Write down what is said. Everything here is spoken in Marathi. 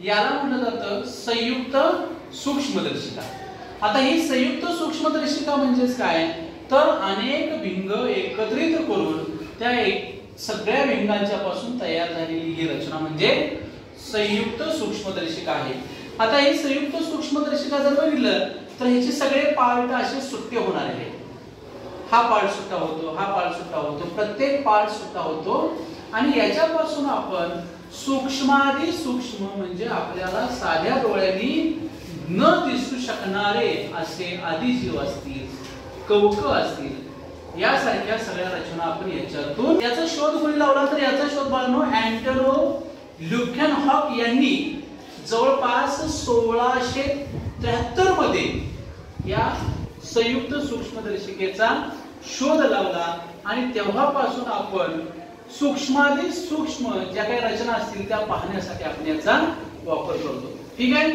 याला म्हटलं जातं संयुक्त सूक्ष्मदर्शिका। आता ही संयुक्त सूक्ष्मदर्शिका म्हणजेच काय तर अनेक भिंग एकत्रित करून त्या सगळ्या भिंगांच्या पासून तयार झालेली ही रचना म्हणजे संयुक्त सूक्ष्मदर्शिका आहे। आता ही संयुक्त सूक्ष्मदर्शिका जर बघितलं तर ह्याचे सगळे पार्ट असे सुट्टे होणार आहेत। हा पार्ट सुट्टा होतो, हा पार्ट सुट्टा होतो, प्रत्येक पार्ट सुट्टा होतो आणि याच्यापासून आपण सूक्ष्मादी सूक्ष्म म्हणजे आपल्याला साध्या डोळ्यांनी न दिसू शकणारे असे आदिजीव असतील, कवक असतील, यासारख्या सगळ्या रचना आपण याच्यातून याचा शोध कोणी लावला तर याचा शोध बाळांनो अँटोनो ल्युकेनहॉक यांनी जवळपास 1673 मध्ये या संयुक्त सूक्ष्मदर्शिकेचा शोध लावला आणि तेव्हापासून आपण सूक्ष्मादी सूक्ष्म ज्या काही रचना असतील त्या पाहण्यासाठी आपण याचा वापर करतो। ठीक आहे।